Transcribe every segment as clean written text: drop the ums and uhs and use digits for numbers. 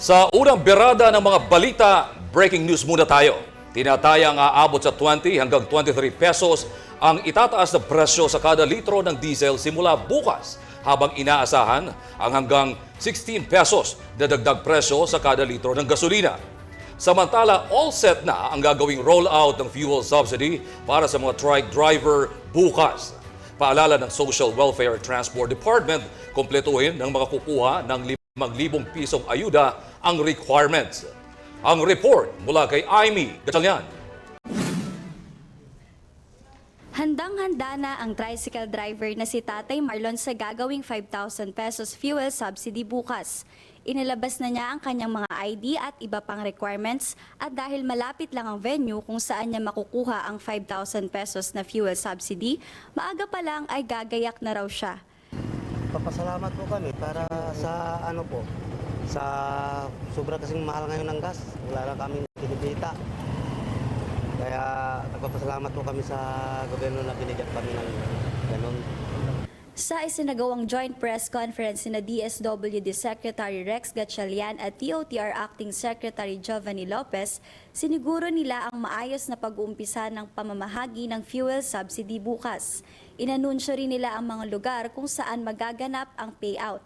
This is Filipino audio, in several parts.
Sa unang berada ng mga balita, breaking news muna tayo. Tinatayang aabot sa 20 hanggang 23 pesos ang itataas na presyo sa kada litro ng diesel simula bukas, habang inaasahan ang hanggang 16 pesos na dagdag presyo sa kada litro ng gasolina. Samantala, all set na ang gagawing rollout ng fuel subsidy para sa mga truck driver bukas. Paalala ng Social Welfare and Transport Department, kumpletuhin ng mga kukuha ng 5,000 pisong ayuda ang requirements. Ang report mula kay Aimee Gatchalian. Handang-handa na ang tricycle driver na si Tatay Marlon sa gagawing 5,000 pesos fuel subsidy bukas. Inilabas na niya ang kanyang mga ID at iba pang requirements, at dahil malapit lang ang venue kung saan niya makukuha ang 5,000 pesos na fuel subsidy, maaga pa lang ay gagayak na raw siya. Papasalamat po kami para sa sa sobra kasing mahal ngayon ng gas. Wala lang kami kinipita. Kaya nagpapasalamat po kami sa gobyerno na binigyan kami ng ganun. Sa isinagawang joint press conference na DSWD Secretary Rex Gatchalian at TOTR Acting Secretary Giovanni Lopez, siniguro nila ang maayos na pag-uumpisa ng pamamahagi ng fuel subsidy bukas. Inanunsyo rin nila ang mga lugar kung saan magaganap ang payout.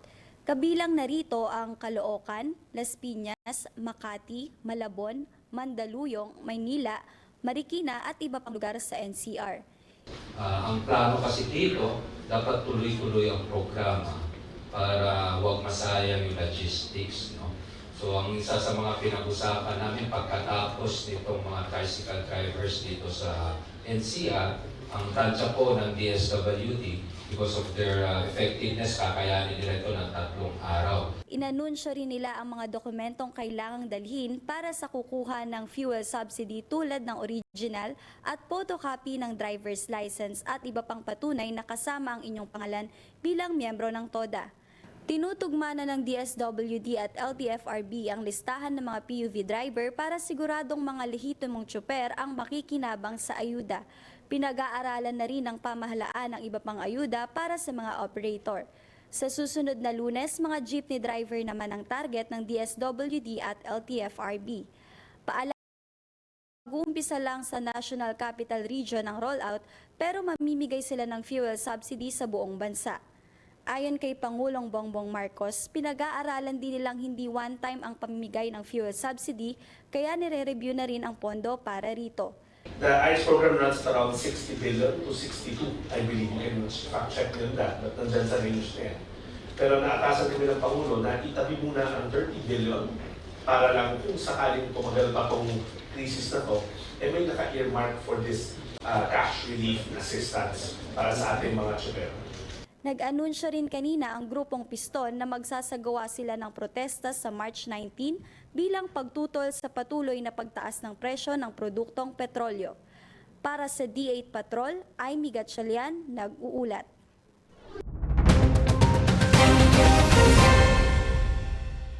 Kabilang narito ang Caloocan, Las Piñas, Makati, Malabon, Mandaluyong, Maynila, Marikina at iba pang lugar sa NCR. Ang plano kasi dito, dapat tuloy-tuloy ang programa para huwag masayang yung logistics. No? So ang isa sa mga pinag-usapan namin pagkatapos nitong mga tricycle drivers dito sa NCR, ang tansya po ng DSWD, because of their effectiveness, kakayanin nila ito ng 3 araw. Inanunsyo rin nila ang mga dokumentong kailangang dalhin para sa kukuha ng fuel subsidy tulad ng original at photocopy ng driver's license at iba pang patunay na kasama ang inyong pangalan bilang miyembro ng TODA. Tinutugma na ng DSWD at LTFRB ang listahan ng mga PUV driver para siguradong mga lehitimong tsuper ang makikinabang sa ayuda. Pinag-aaralan na rin ng pamahalaan ang iba pang ayuda para sa mga operator. Sa susunod na Lunes, mga jeepney driver naman ang target ng DSWD at LTFRB. Mag-uumpisa lang sa National Capital Region ang rollout, pero mamimigay sila ng fuel subsidy sa buong bansa. Ayon kay Pangulong Bongbong Marcos, pinag-aaralan din nilang hindi one-time ang pamimigay ng fuel subsidy, kaya nire-review na rin ang pondo para rito. The ICE program runs around 60 billion to 62, I believe. You can fact-check nyo that, but nandyan sa range na yan. Pero naatasan kami ng Pangulo na itabi muna ang 30 billion para lang kung sakaling tumagal pa tong crisis na to, may naka-earmark for this cash relief assistance para sa ating mga tsuper. Nag-anunsyo rin kanina ang grupong Piston na magsasagawa sila ng protesta sa March 19 bilang pagtutol sa patuloy na pagtaas ng presyo ng produktong petrolyo. Para sa D8 Patrol, Aimee Gatchalian, nag-uulat.